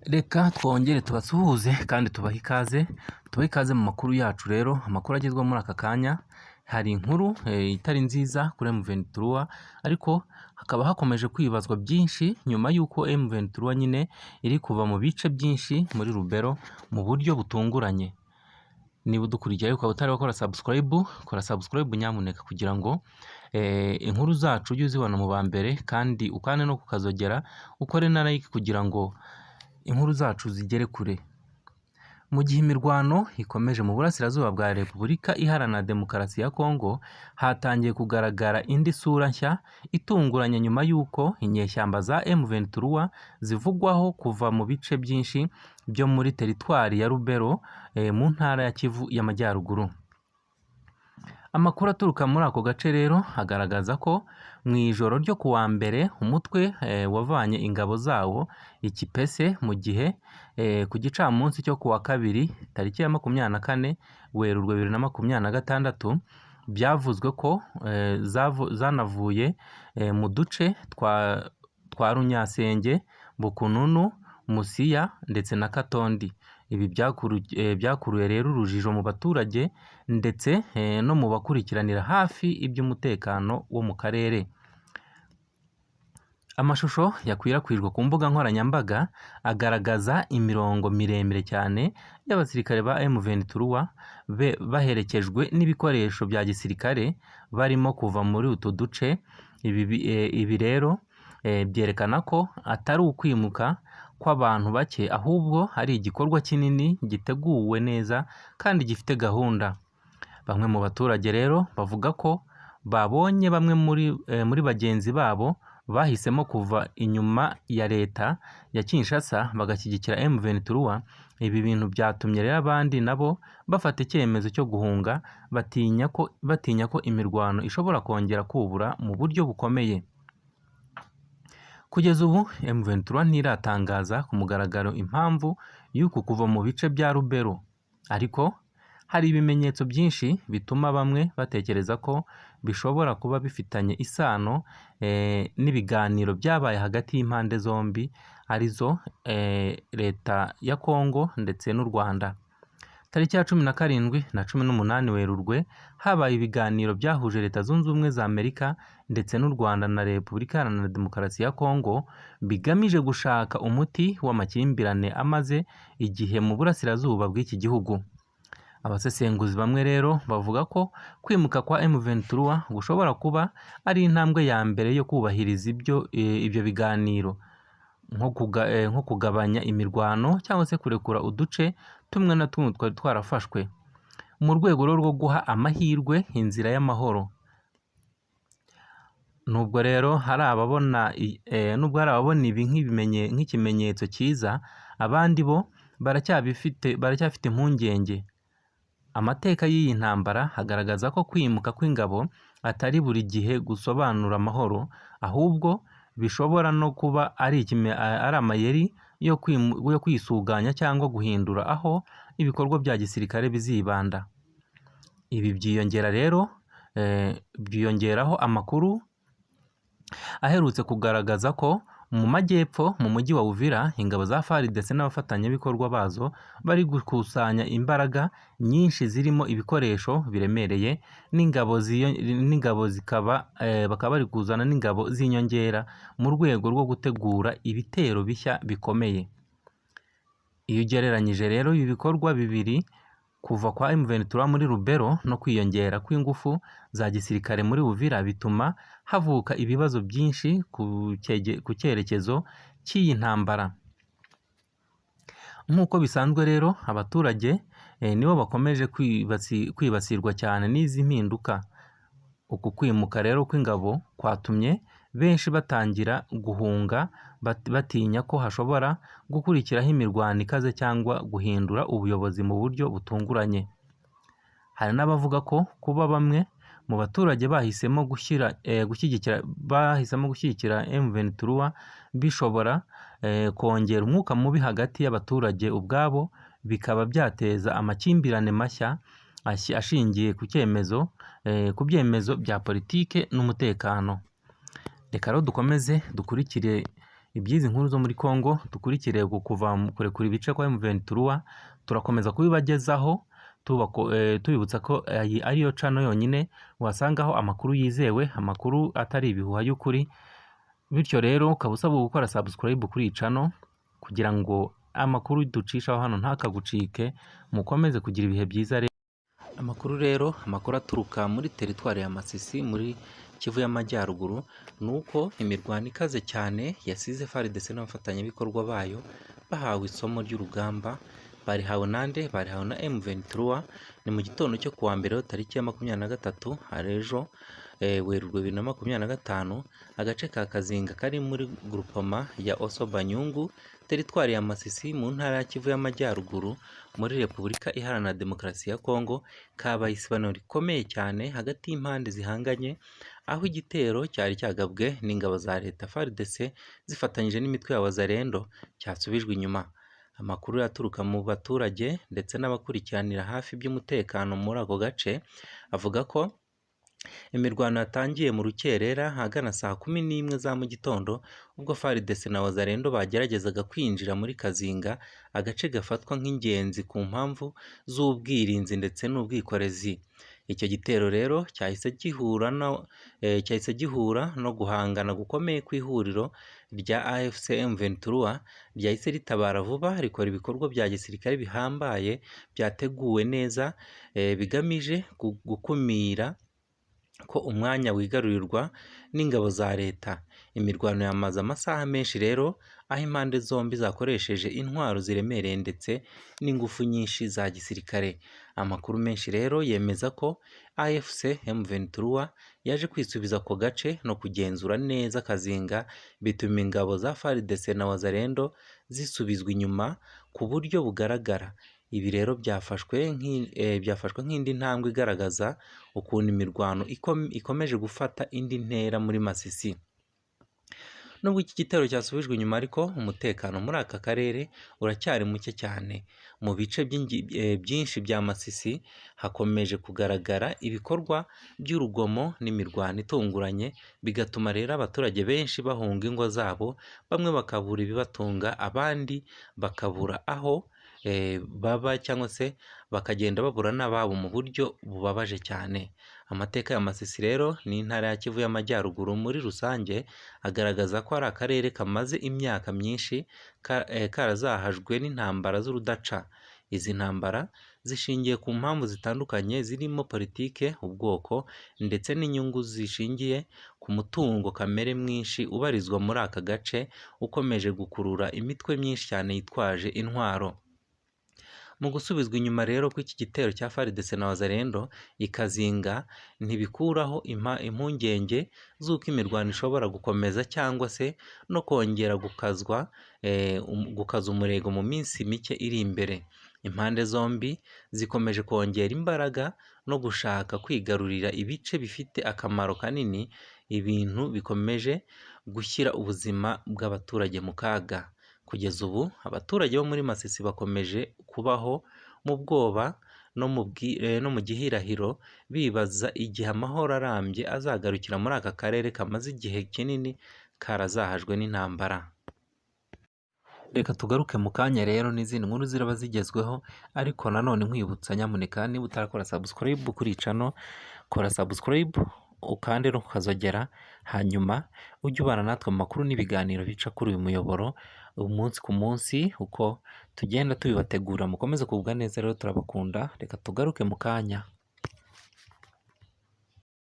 Reka twongere tubasuhuze kandi tubahe ikaze mu makuru yacu rero. Amakuru agezweho muri aka kanya, hari inkuru itari nziza kuri M23, ariko hakaba hakomeje kwibazwa byinshi nyuma y'uko M23 nyine iri kuva mu bice byinshi muri Rubero mu buryo butunguranye. Niba udukurikiye ukaba utari wakora subscribe nyamuneka kugira ngo inkuru zacu ujye uzibona mu ba mbere, kandi ukane no kukazogera ukore na like kugira ngo inkuru zacu zigere kure. Mu gihe imirwano ikomeje mu burasirazuba bwa Repubulika Iharanira Demokarasi ya Kongo, hatangiye kugaragara indi sura nshya itunguranye nyuma y'uko inyeshyamba za M23 zivugwaho kuva mu bice byinshi byo muri teritwari ya Rubero mu ntara ya Kivu y'Amajyaruguru. Amakuru aturuka muri ako gace rero agaragaza ko mu ijoro ryo kuwa mbere umutwe wavanye ingabo zawo ikipese, mu gihe ku gicamunsi cyo kuwa kabiri tariki ya 24 Werurwe 2026 byavuzwe ko zanavuye mu duce twa Runyasenge, Bukununu, Musiya ndetse na Katondi. Ibi byakuruye rero urujijo mu baturage ndetse no mu bakurikiranira hafi iby'umutekano wo mu karere. Amashusho yakwirakwijwe ku mbuga nkoranyambaga agaragaza imirongo miremire cyane y'abasirikare ba M23 baherekejwe n'ibikoresho bya gisirikare barimo kuva muri utu duce. Ibi rero byerekana ko atari ukwimuka kw'abantu bake, ahubwo ari igikorwa kinini giteguwe neza kandi gifite gahunda. Bamwe mu baturage rero bavuga ko babonye bamwe muri bagenzi babo bahisemo kuva inyuma ya leta ya Kinshasa bagashyigikira M23. Ibi bintu byatumye rero abandi nabo bafata icyemezo cyo guhunga, batinya ko imirwano ishobora kongera kubura mu buryo bukomeye. Kugeza ubu M23 ntiratangaza ku mugaragaro impamvu y'uku kuva mu bice bya Rubero, ariko hari ibimenyetso byinshi bituma bamwe batekereza ko bishobora kuba bifitanye isano n'ibiganiro byabaye hagati y'impande zombi, arizo leta ya Kongo ndetse n'u Rwanda. Tariki ya 17 na 18 Werurwe habaye ibiganiro byahuje Leta Zunze Ubumwe za Amerika ndetse n'u Rwanda na Repubulika Iharanira Demokarasi ya Kongo, bigamije gushaka umuti w'amakimbirane amaze igihe mu burasirazuba bw'iki gihugu. Abasesenguzi bamwe rero bavuga ko kwimuka kwa M23 gushobora kuba ari intambwe ya mbere yo kubahiriza ibyo biganiro, nko kugabanya imirwano cyangwa se kurekura uduce tumwe na tumwe twari twarafashwe mu rwego rwo guha amahirwe inzira y'amahoro. Nubwo hari ababona ibi nk'ikimenyetso cyiza, abandi bo baracyafite impungenge. Amateka y'iyi ntambara agaragaza ko kwimuka kw'ingabo atari buri gihe gusobanura amahoro, ahubwo bishobora no kuba ari amayeri yo kwisuganya cyangwa guhindura aho ibikorwa bya gisirikare bizibanda. Ibi byiyongeraho amakuru aherutse kugaragaza ko mu majyepfo mu mujyi wa Uvira ingabo za FARDC n'abafatanyabikorwa bazo bari gukusanya imbaraga nyinshi zirimo ibikoresho biremereye bakaba bari kuzana n'ingabo z'inyongera mu rwego rwo gutegura ibitero bishya bikomeye. Iyo ugereranyije rero ibi bikorwa bibiri, kuva kwa M23 muri Rubero no kwiyongera kw'ingufu za gisirikare muri Uvira, bituma havuka ibibazo byinshi ku cyerekezo cy'iyi ntambara. Nk'uko bisanzwe rero abaturage nibo bakomeje kwibasirwa cyane n'izi mpinduka. Uku kwimuka rero kw'ingabo kwatumye benshi batangira guhunga, batinya ko hashobora gukurikiraho imirwano ikaze cyangwa guhindura ubuyobozi mu buryo butunguranye. Hari n'abavuga ko kuba bamwe mu baturage bahisemo gushyigikira M23 bishobora kongera umwuka mubi hagati y'abaturage ubwabo, bikaba byateza amakimbirane mashya ashingiye ku byemezo bya politike n'umutekano. Reka rero dukomeze dukurikire iby'izi nkuru zo muri Congo dukurikire kurekura ibice kwa M23, turakomeza kubibagezaho tubibutsa ko iyi ariyo channel yonyine wasangaho amakuru yizewe, amakuru atari ibihuha y'ukuri. Bityo rero ukaba usabwa gukora subscribe kuri iyi channel kugira ngo amakuru ducishaho hano ntakagucike. Mukomeze kugira ibihe byiza. Amakuru aturuka muri teritwari ya Masisi muri Kivu y'Amajyaruguru ni uko imirwano ikaze cyane yasize FARDC n'abafatanyabikorwa bayo bahawe isomo ry'urugamba. Barihawe nande? Barihawe na M23. Ni mu gitondo cyo kuwa mbere tariki ya 23 Arejo Werurwe 2025, agace ka Kazinga kari muri groupement ya Oso Banyungu, teritwari ya Masisi mu ntara ya Kivu y'Amajyaruguru muri Repubulika Iharanira Demokarasi ya Kongo, kabaye isibano rikomeye cyane hagati y'impande zihanganye, aho igitero cyari cyagabwe n'ingabo za leta FARDC zifatanyije n'imitwe ya Wazalendo cyasubijwe inyuma. Amakuru yaturuka mu baturage ndetse n'abakurikiranira hafi by'umutekano muri ako gace avuga ko imirwano yatangiye mu rukerera ahagana saa 11 za mu gitondo, ubwo FARDC na Wazalendo bageragezaga kwinjira muri Kazinga, agace gafatwa nk'ingenzi ku mpamvu z'ubwirinzi ndetse n'ubwikorezi. Icyo gitero rero cyahise gihura no guhangana gukomeye ku ihuriro rya AFC M23, ryahise ritabara vuba rikora ibikorwa bya gisirikare bihambaye byateguwe neza, bigamije gukumira ko umwanya wigarurirwa n'ingabo za leta. Imirwano yamaze amasaha menshi rero, aho impande zombi zakoresheje intwaro ziremereye ndetse n'ingufu nyinshi za gisirikare. Amakuru menshi rero yemeza ko AFC M23 yaje kwisubiza ako gace no kugenzura neza Kazinga, bituma ingabo za FARDC na Wazalendo zisubizwa inyuma ku buryo bugaragara. Ibi rero byafashwe nk'indi ntambwe igaragaza ukuntu imirwano ikomeje gufata indi ntera muri Masisi. Nubwo iki gitero cyasubijwe inyuma, ariko umutekano muri aka karere uracyari muke cyane. Mu bice byinshi bya Masisi hakomeje kugaragara ibikorwa by'urugomo n'imirwano itunguranye, bigatuma rero abaturage benshi bahunga ingo zabo, bamwe bakabura ibibatunga, abandi bakabura aho baba cyangwa se bakagenda babura n'ababo mu buryo bubabaje cyane. Amateka ya Masisi rero n'intara ya Kivu y'Amajyaruguru muri rusange agaragaza ko ari akarere kamaze imyaka myinshi karazahajwe n'intambara z'urudaca. Izi ntambara zishingiye ku mpamvu zitandukanye zirimo politike, ubwoko ndetse n'inyungu zishingiye ku mutungo kamere mwinshi ubarizwa muri aka gace, ukomeje gukurura imitwe myinshi cyane yitwaje intwaro. Mu gusubizwa inyuma rero kw'iki gitero cya FARDC na Wazalendo ikazinga, ntibikuraho impungenge z'uko imirwano ishobora gukomeza cyangwa se no kongera gukaza umurego mu minsi mike iri imbere. Impande zombi zikomeje kongera imbaraga no gushaka kwigarurira ibice bifite akamaro kanini, ibintu bikomeje gushyira ubuzima bw'abaturage mu kaga. Kugeza ubu abaturage bo muri Masisi bakomeje kubaho mu bwoba no mu gihirahiro, bibaza igihe amahoro arambye azagarukira muri aka karere kamaze igihe kinini karazahajwe n'intambara. Reka tugaruke mu kanya rero n'izindi nkuru ziraba zigezweho, ariko nanone nkwibutsa, nyamuneka niba utarakora subscribe kuri channel, kora subscribe ukande no kukazogera, hanyuma ujye ubana natwe mu makuru n'ibiganiro bica kuri uyu muyoboro umunsi ku munsi uko tugenda tubibategura. Mukomeze kugubwa neza rero, turabakunda. Reka tugaruke mu kanya.